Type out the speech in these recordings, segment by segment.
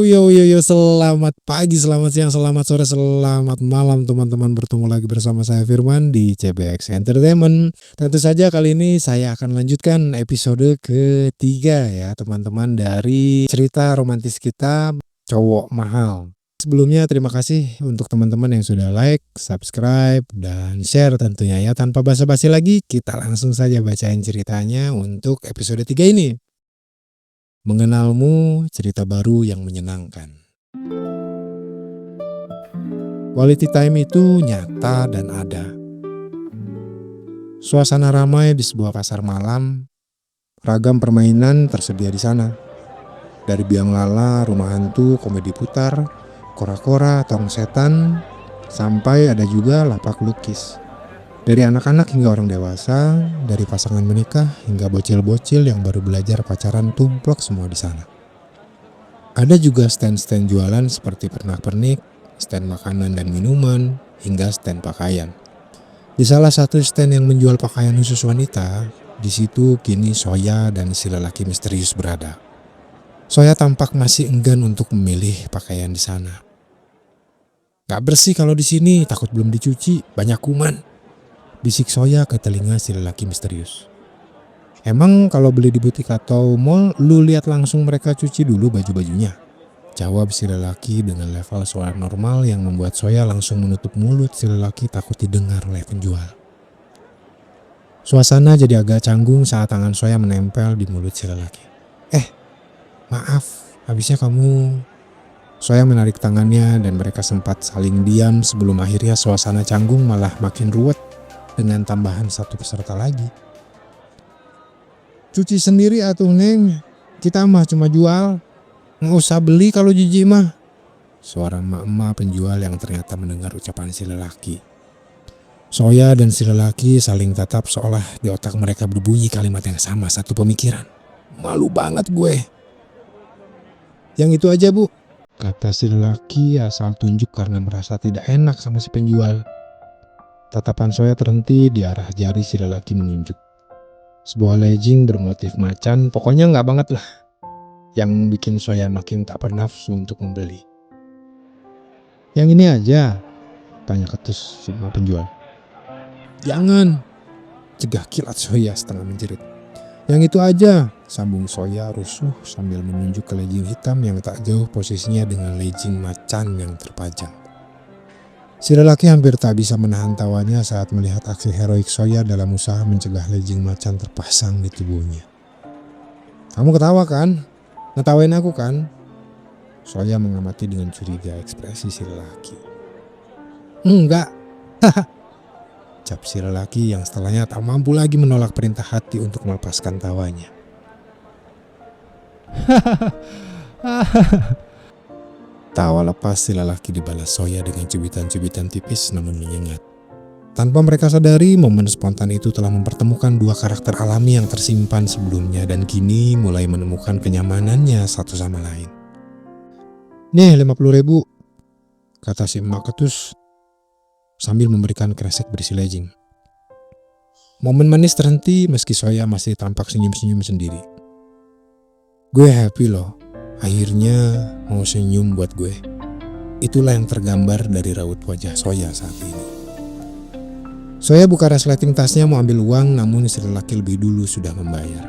Yo, selamat pagi, selamat siang, selamat sore, selamat malam teman-teman. Bertemu lagi bersama saya Firman di CBX Entertainment. Tentu saja kali ini saya akan lanjutkan episode ketiga ya teman-teman dari cerita romantis kita Cowok Mahal. Sebelumnya terima kasih untuk teman-teman yang sudah like, subscribe, dan share tentunya ya. Tanpa basa-basi lagi kita langsung saja bacain ceritanya untuk episode 3 ini. Mengenalmu, cerita baru yang menyenangkan. Quality time itu nyata dan ada. Suasana ramai di sebuah pasar malam, ragam permainan tersedia di sana. Dari biang lala, rumah hantu, komedi putar, kora-kora, tong setan, sampai ada juga lapak lukis. Dari anak-anak hingga orang dewasa, dari pasangan menikah hingga bocil-bocil yang baru belajar pacaran tumplok semua di sana. Ada juga stand-stand jualan seperti pernak-pernik, stand makanan dan minuman, hingga stand pakaian. Di salah satu stand yang menjual pakaian khusus wanita, di situ kini Soya dan si lelaki misterius berada. Soya tampak masih enggan untuk memilih pakaian di sana. Gak bersih kalau di sini, takut belum dicuci, banyak kuman. Bisik Soya ke telinga si lelaki misterius. Emang kalau beli di butik atau mall, lu lihat langsung mereka cuci dulu baju-bajunya? Jawab si lelaki dengan level suara normal yang membuat Soya langsung menutup mulut si lelaki takut didengar oleh penjual. Suasana jadi agak canggung saat tangan Soya menempel di mulut si lelaki. Maaf, habisnya kamu... Soya menarik tangannya dan mereka sempat saling diam sebelum akhirnya suasana canggung malah makin ruwet dengan tambahan satu peserta lagi. Cuci sendiri atuh Neng, kita mah cuma jual, nggak usah beli kalau jijik mah. Suara emak-emak penjual yang ternyata mendengar ucapan si lelaki. Soya dan si lelaki saling tatap seolah di otak mereka berbunyi kalimat yang sama, satu pemikiran. Malu banget gue. Yang itu aja bu, kata si lelaki asal tunjuk karena merasa tidak enak sama si penjual. Tatapan Soya terhenti di arah jari si lelaki menunjuk. Sebuah legging bermotif macan, pokoknya nggak banget lah. Yang bikin Soya makin tak bernafsu untuk membeli. Yang ini aja, tanya ketus si penjual. Jangan, cegah kilat Soya setengah menjerit. Yang itu aja, sambung Soya rusuh sambil menunjuk ke legging hitam yang tak jauh posisinya dengan legging macan yang terpajang. Si lelaki hampir tak bisa menahan tawanya saat melihat aksi heroik Soya dalam usaha mencegah legging macan terpasang di tubuhnya. Kamu ketawa kan? Ngetawain aku kan? Soya mengamati dengan curiga ekspresi si lelaki. Enggak, cap si lelaki yang setelahnya tak mampu lagi menolak perintah hati untuk melepaskan tawanya. Tawa lepas si lelaki dibalas Soya dengan cubitan-cubitan tipis namun menyengat. Tanpa mereka sadari, momen spontan itu telah mempertemukan dua karakter alami yang tersimpan sebelumnya dan kini mulai menemukan kenyamanannya satu sama lain. Nih 50.000, kata si emak ketus sambil memberikan kresek berisi legging. Momen manis terhenti meski Soya masih tampak senyum-senyum sendiri. Gue happy loh. Akhirnya mau senyum buat gue. Itulah yang tergambar dari raut wajah Soya saat ini. Soya buka resleting tasnya mau ambil uang, namun si lelaki lebih dulu sudah membayar.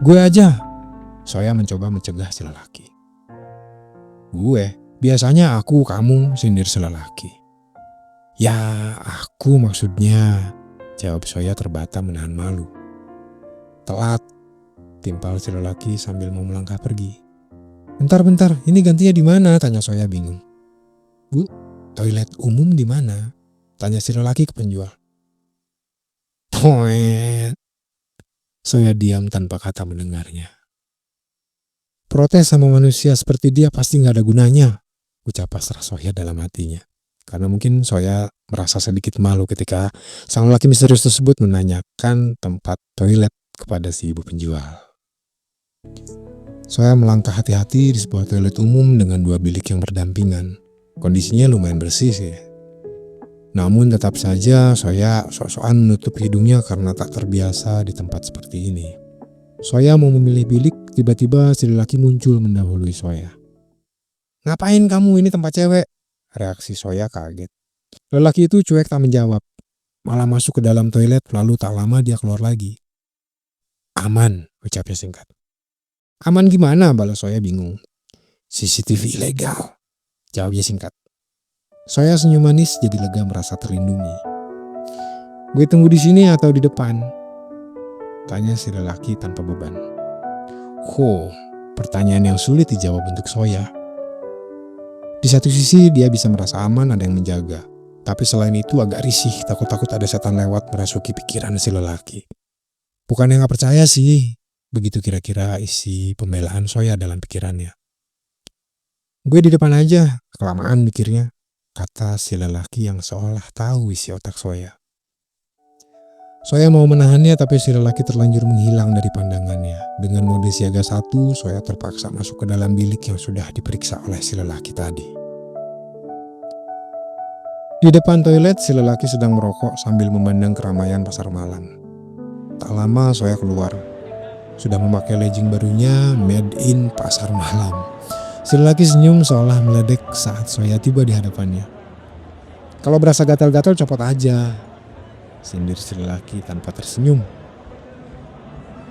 Gue aja. Soya mencoba mencegah si lelaki. Gue? Biasanya aku, kamu, sindir si lelaki. Ya aku maksudnya, jawab Soya terbata menahan malu. Telat, timpal si lelaki sambil mau melangkah pergi. Bentar, ini gantinya di mana? Tanya Soya bingung. Bu, toilet umum di mana? Tanya si lelaki ke penjual. Toet. Soya diam tanpa kata mendengarnya. Protes sama manusia seperti dia pasti gak ada gunanya, ucap pasrah Soya dalam hatinya. Karena mungkin Soya merasa sedikit malu ketika sang lelaki misterius tersebut menanyakan tempat toilet kepada si ibu penjual. Soya melangkah hati-hati di sebuah toilet umum dengan dua bilik yang berdampingan. Kondisinya lumayan bersih sih. Namun tetap saja Soya sok-sokan menutup hidungnya karena tak terbiasa di tempat seperti ini. Soya mau memilih bilik, tiba-tiba si lelaki muncul mendahului Soya. "Ngapain kamu, ini tempat cewek?" Reaksi Soya kaget. Lelaki itu cuek tak menjawab, malah masuk ke dalam toilet, lalu tak lama dia keluar lagi. "Aman," ucapnya singkat. "Aman gimana?" balas Soya bingung. "CCTV ilegal," jawabnya singkat. Soya senyum manis jadi lega merasa terlindungi. "Gue tunggu di sini atau di depan?" tanya si lelaki tanpa beban. Pertanyaan yang sulit dijawab untuk Soya. Di satu sisi dia bisa merasa aman, ada yang menjaga. Tapi selain itu agak risih, takut-takut ada setan lewat merasuki pikiran si lelaki. Bukannya gak percaya sih, begitu kira-kira isi pembelaan Soya dalam pikirannya. "Gue di depan aja, kelamaan mikirnya," kata si lelaki yang seolah tahu isi otak Soya. Soya mau menahannya, tapi si lelaki terlanjur menghilang dari pandangannya. Dengan mode siaga 1, Soya terpaksa masuk ke dalam bilik yang sudah diperiksa oleh si lelaki tadi. Di depan toilet, si lelaki sedang merokok sambil memandang keramaian pasar malam. Tak lama Soya keluar. Sudah memakai legging barunya, made in pasar malam. Si lelaki senyum seolah meledek saat Soya tiba di hadapannya. "Kalau berasa gatal-gatal copot aja," sindir si lelaki tanpa tersenyum.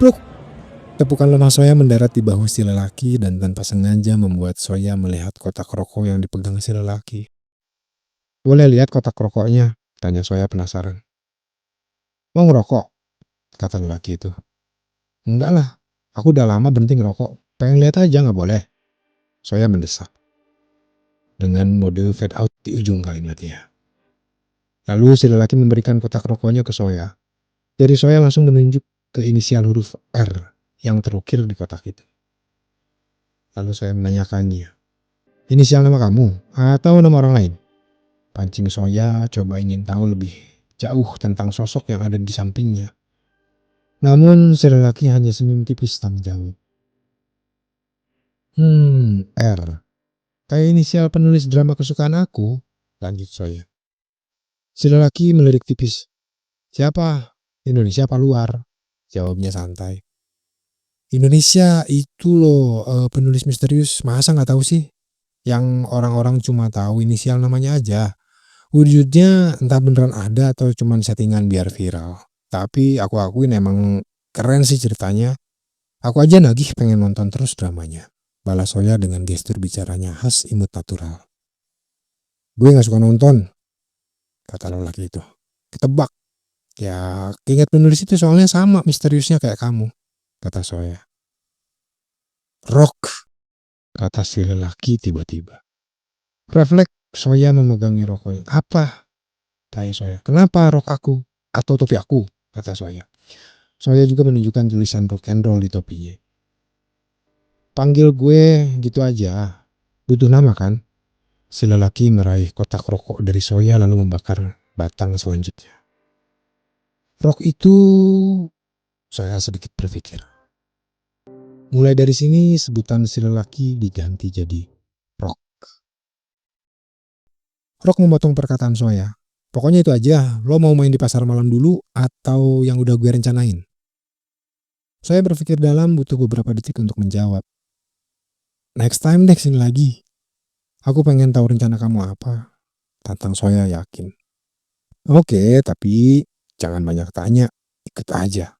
Bruk! Tepukan lemah Soya mendarat di bahu si lelaki dan tanpa sengaja membuat Soya melihat kotak rokok yang dipegang si lelaki. "Boleh lihat kotak rokoknya?" tanya Soya penasaran. "Mau ngerokok?" kata lelaki itu. "Enggak lah, aku udah lama berhenti ngerokok. Pengen lihat aja, nggak boleh?" Soya mendesak dengan mode fade out di ujung kalimatnya. Lalu si lelaki memberikan kotak rokoknya ke Soya. Jari Soya langsung menunjuk ke inisial huruf R yang terukir di kotak itu. Lalu Soya menanyakannya, "Inisial nama kamu atau nama orang lain?" Pancing Soya coba ingin tahu lebih jauh tentang sosok yang ada di sampingnya. Namun si lelaki hanya senyum tipis tak menjawab. R. Kayak inisial penulis drama kesukaan aku," lanjut Soya. Si lelaki melirik tipis. "Siapa? Indonesia apa luar?" jawabnya santai. "Indonesia itu loh, penulis misterius, masa nggak tahu sih? Yang orang-orang cuma tahu inisial namanya aja. Wujudnya entah beneran ada atau cuman settingan biar viral. Tapi aku akuin emang keren sih ceritanya. Aku aja nagih pengen nonton terus dramanya," balas Soya dengan gestur bicaranya khas imut natural. "Gue gak suka nonton," kata lelaki itu. "Ketebak. Ya keinget penulis itu soalnya sama misteriusnya kayak kamu," kata Soya. "Rock," kata si lelaki tiba-tiba. Refleks Soya memegangi rokoknya. "Apa?" tanya Soya. "Kenapa rok aku? Atau topi aku?" kata Soya. Soya juga menunjukkan tulisan rock and roll di topinya. "Panggil gue gitu aja. Butuh nama kan?" Si lelaki meraih kotak rokok dari Soya lalu membakar batang selanjutnya. "Rock itu," Soya sedikit berpikir. Mulai dari sini sebutan si lelaki diganti jadi Rock. Rock memotong perkataan Soya. "Pokoknya itu aja, lo mau main di pasar malam dulu atau yang udah gue rencanain?" Soya berpikir dalam, butuh beberapa detik untuk menjawab. "Next time deh sini lagi. Aku pengen tahu rencana kamu apa," tantang Soya yakin. "Oke, tapi jangan banyak tanya, ikut aja."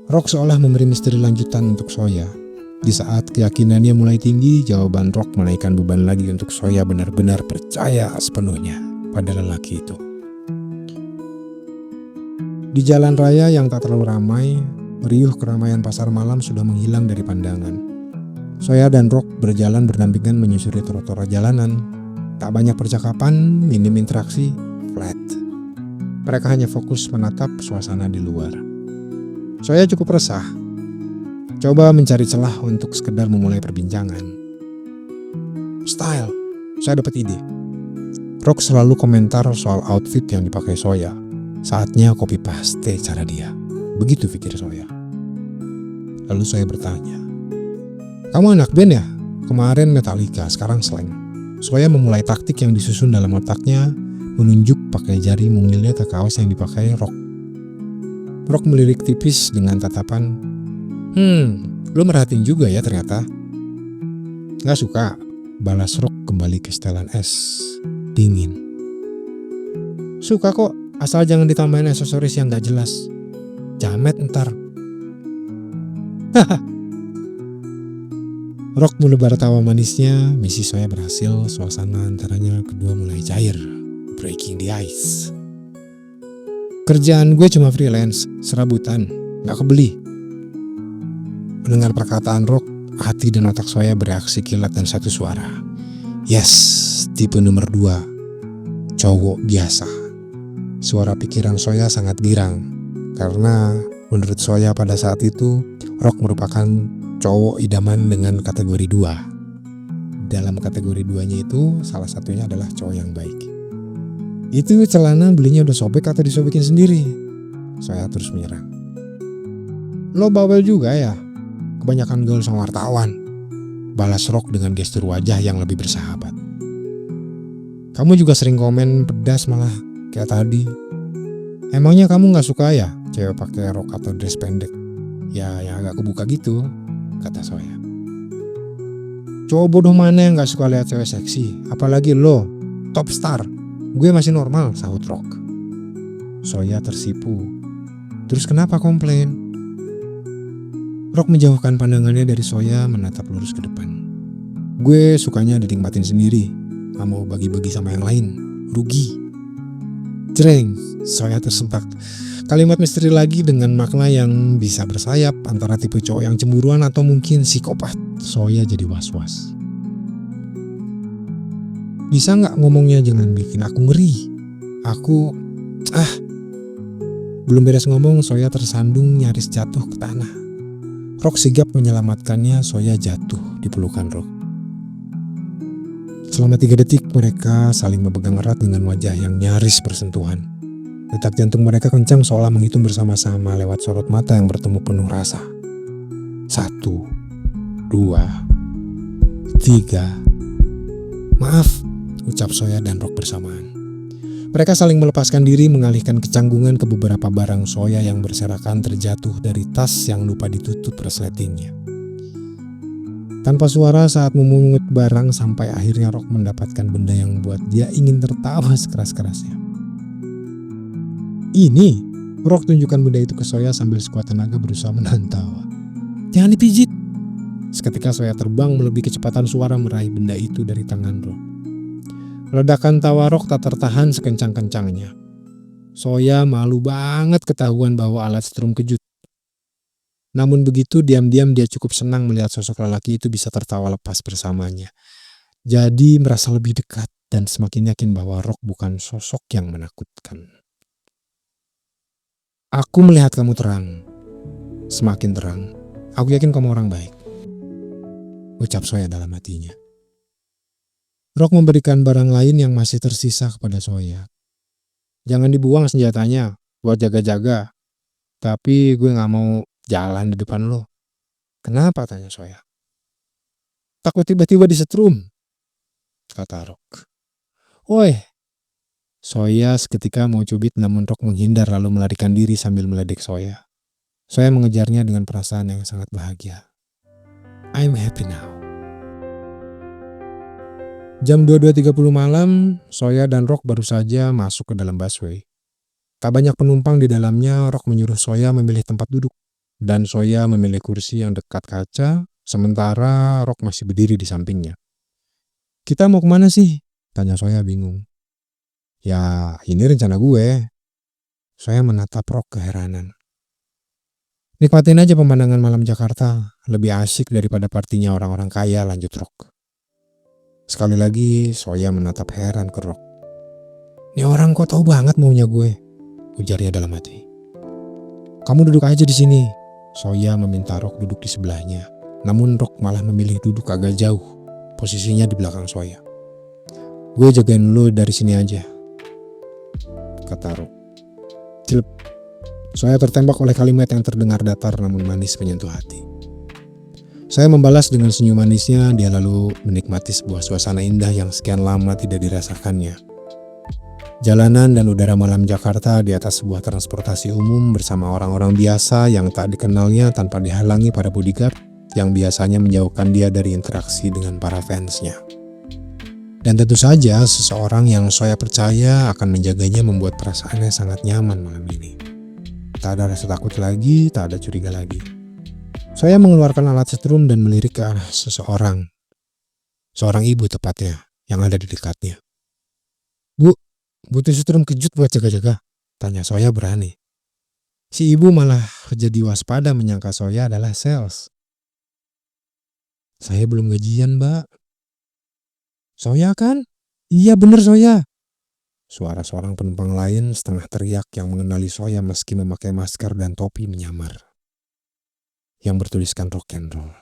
Rock seolah memberi misteri lanjutan untuk Soya. Di saat keyakinannya mulai tinggi, jawaban Rock menaikkan beban lagi untuk Soya benar-benar percaya sepenuhnya pada lelaki itu. Di jalan raya yang tak terlalu ramai, riuh keramaian pasar malam sudah menghilang dari pandangan. Soya dan Rock berjalan berdampingan menyusuri trotoar jalanan. Tak banyak percakapan, minim interaksi, flat. Mereka hanya fokus menatap suasana di luar. Soya cukup resah. Coba mencari celah untuk sekedar memulai perbincangan. "Style, saya dapat ide." Rock selalu komentar soal outfit yang dipakai Soya. Saatnya copy paste cara dia. Begitu pikir Soya. Lalu Soya bertanya, "Kamu anak band ya? Kemarin Metallica, sekarang slang." Soya memulai taktik yang disusun dalam otaknya, menunjuk pakai jari mungilnya ke kaos yang dipakai Rock. Rock melirik tipis dengan tatapan, Lo merhatiin juga ya ternyata." Gak suka, balas Rock kembali ke setelan es dingin. Suka kok, asal jangan ditambahin aksesoris yang gak jelas. Jamet ntar. Rock menebar tawa manisnya. Misi Soya berhasil. Suasana antaranya kedua mulai cair. Breaking the ice. Kerjaan gue cuma freelance, serabutan, gak kebeli. Mendengar perkataan Rock, hati dan otak Soya bereaksi kilat dan satu suara. Yes, tipe nomor 2. Cowok biasa. Suara pikiran Soya sangat girang. Karena menurut Soya pada saat itu, Rock merupakan cowok idaman dengan kategori 2. Dalam kategori 2-nya itu salah satunya adalah cowok yang baik. Itu celana belinya udah sobek atau disobekin sendiri? Soya terus menyerang. Lo bawel juga ya? Kebanyakan gaul sama wartawan. Balas Rock dengan gestur wajah yang lebih bersahabat. Kamu juga sering komen pedas malah kayak tadi. Emangnya kamu gak suka ya cewek pakai rok atau dress pendek? Ya agak kebuka gitu, kata Soya. Cowok bodoh mana yang gak suka lihat cewek seksi? Apalagi lo, top star. Gue masih normal, sahut Rock. Soya tersipu. Terus kenapa komplain? Rock menjauhkan pandangannya dari Soya, menatap lurus ke depan. Gue sukanya dinikmatin sendiri, gak mau bagi-bagi sama yang lain. Rugi. Jreng, Soya tersentak. Kalimat misteri lagi dengan makna yang bisa bersayap antara tipe cowok yang cemburuan atau mungkin psikopat. Soya jadi was-was. Bisa gak ngomongnya jangan bikin aku ngeri? Belum beres ngomong, Soya tersandung nyaris jatuh ke tanah. Rock sigap menyelamatkannya. Soya jatuh di pelukan Rock. Selama 3 detik mereka saling memegang erat dengan wajah yang nyaris bersentuhan. Detak jantung mereka kencang seolah menghitung bersama-sama lewat sorot mata yang bertemu penuh rasa. 1, 2, 3. Maaf, ucap Soya dan Rock bersamaan. Mereka saling melepaskan diri, mengalihkan kecanggungan ke beberapa barang Soya yang berserakan terjatuh dari tas yang lupa ditutup resletingnya. Tanpa suara saat memungut barang sampai akhirnya Rock mendapatkan benda yang membuat dia ingin tertawa sekeras-kerasnya. Ini, Rock tunjukkan benda itu ke Soya sambil sekuat tenaga berusaha menahan tawa. Jangan dipijit. Seketika Soya terbang melebihi kecepatan suara meraih benda itu dari tangan Rock. Ledakan tawa Rock tak tertahan sekencang-kencangnya. Soya malu banget ketahuan bahwa alat strum kejut. Namun begitu diam-diam dia cukup senang melihat sosok lelaki itu bisa tertawa lepas bersamanya. Jadi merasa lebih dekat dan semakin yakin bahwa Rock bukan sosok yang menakutkan. Aku melihat kamu terang, semakin terang. Aku yakin kamu orang baik, ucap Soya dalam hatinya. Rock memberikan barang lain yang masih tersisa kepada Soya. Jangan dibuang senjatanya, buat jaga-jaga. Tapi gue gak mau jalan di depan lo. Kenapa? Tanya Soya. Takut tiba-tiba disetrum, kata Rock. Woi. Soya seketika mau cubit namun Rock menghindar lalu melarikan diri sambil meledek Soya. Soya mengejarnya dengan perasaan yang sangat bahagia. I'm happy now. Jam 22.30 malam, Soya dan Rock baru saja masuk ke dalam busway. Tak banyak penumpang di dalamnya. Rock menyuruh Soya memilih tempat duduk. Dan Soya memilih kursi yang dekat kaca, sementara Rock masih berdiri di sampingnya. Kita mau kemana sih? Tanya Soya bingung. Ya ini rencana gue. Soya menatap Rock keheranan. Nikmatin aja pemandangan malam Jakarta. Lebih asik daripada partinya orang-orang kaya, lanjut Rock. Sekali lagi Soya menatap heran ke Rock. Ini orang kok tahu banget maunya gue, ujarnya dalam hati. Kamu duduk aja di sini. Soya meminta Rock duduk di sebelahnya. Namun Rock malah memilih duduk agak jauh. Posisinya di belakang Soya. Gue jagain lu dari sini aja, kata Rock. Cilep. Soya tertembak oleh kalimat yang terdengar datar namun manis menyentuh hati. Saya membalas dengan senyum manisnya. Dia lalu menikmati sebuah suasana indah yang sekian lama tidak dirasakannya. Jalanan dan udara malam Jakarta di atas sebuah transportasi umum bersama orang-orang biasa yang tak dikenalnya tanpa dihalangi para bodyguard yang biasanya menjauhkan dia dari interaksi dengan para fansnya. Dan tentu saja seseorang yang Soya percaya akan menjaganya membuat perasaannya sangat nyaman malam ini. Tak ada rasa takut lagi, tak ada curiga lagi. Soya mengeluarkan alat setrum dan melirik ke arah seseorang. Seorang ibu tepatnya, yang ada di dekatnya. "Bu, butuh setrum kejut buat jaga-jaga?" tanya Soya berani. Si ibu malah jadi waspada menyangka Soya adalah sales. "Saya belum gajian, Mbak." "Soya kan?" "Iya bener Soya." Suara seorang penumpang lain setengah teriak yang mengenali Soya meski memakai masker dan topi menyamar yang bertuliskan rock and roll.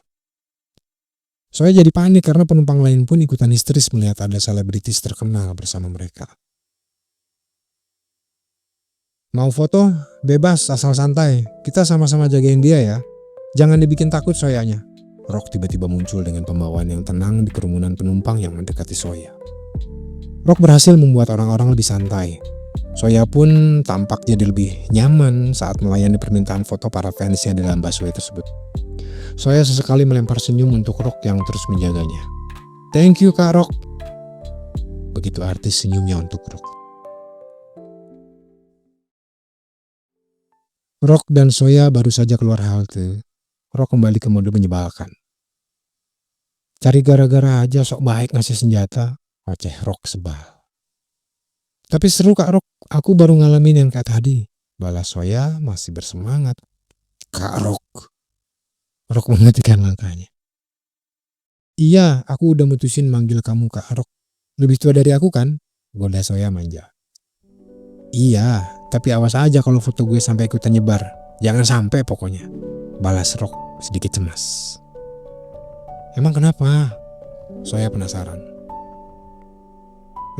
Soya jadi panik karena penumpang lain pun ikutan histeris melihat ada selebritis terkenal bersama mereka. "Mau foto? Bebas asal santai. Kita sama-sama jagain dia ya. Jangan dibikin takut Soyanya." Rock tiba-tiba muncul dengan pembawaan yang tenang di kerumunan penumpang yang mendekati Soya. Rock berhasil membuat orang-orang lebih santai. Soya pun tampak jadi lebih nyaman saat melayani permintaan foto para fansnya dalam busway tersebut. Soya sesekali melempar senyum untuk Rock yang terus menjaganya. "Thank you Kak Rock." Begitu artis senyumnya untuk Rock. Rock dan Soya baru saja keluar halte. Rock kembali ke mode menyebalkan. "Cari gara-gara aja, sok baik ngasih senjata." Oceh Rock sebal. "Tapi seru Kak Rock, aku baru ngalamin yang kayak tadi." Balas Soya masih bersemangat. "Kak Rock." Rock menghentikan langkahnya. "Iya, aku udah mutusin manggil kamu Kak Rock. Lebih tua dari aku kan?" Goda Soya manja. "Iya, tapi awas aja kalau foto gue sampai ikutan nyebar. Jangan sampai pokoknya." Balas Rock sedikit cemas. "Emang kenapa?" Soya penasaran.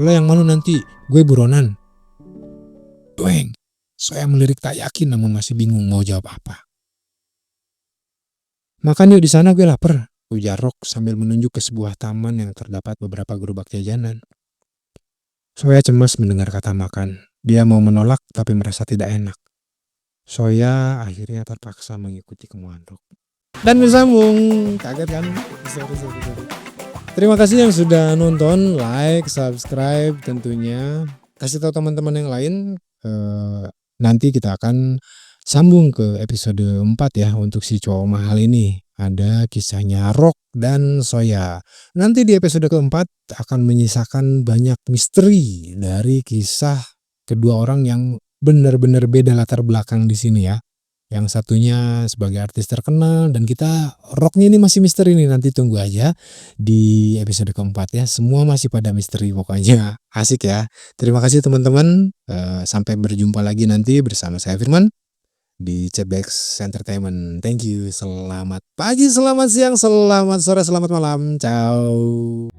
"Lo yang malu nanti, gue buronan." Doeng. Soya melirik tak yakin namun masih bingung mau jawab apa. "Makan yuk di sana, gue lapar," ujar Rock sambil menunjuk ke sebuah taman yang terdapat beberapa gerobak jajanan. Soya cemas mendengar kata makan. Dia mau menolak tapi merasa tidak enak. Soya akhirnya terpaksa mengikuti kemauan Rock. Dan bersambung, kaget kan? Sorry. Terima kasih yang sudah nonton, like, subscribe tentunya. Kasih tahu teman-teman yang lain. Nanti kita akan sambung ke episode 4 ya untuk si cowok mahal ini. Ada kisahnya Rock dan Soya. Nanti di episode keempat akan menyisakan banyak misteri dari kisah kedua orang yang benar-benar beda latar belakang di sini ya. Yang satunya sebagai artis terkenal dan kita Rocknya ini masih misteri nih, nanti tunggu aja di episode keempat ya. Semua masih pada misteri pokoknya. Asik ya. Terima kasih teman-teman. Sampai berjumpa lagi nanti bersama saya Firman di Chatbox Entertainment. Thank you. Selamat pagi, selamat siang, selamat sore, selamat malam. Ciao.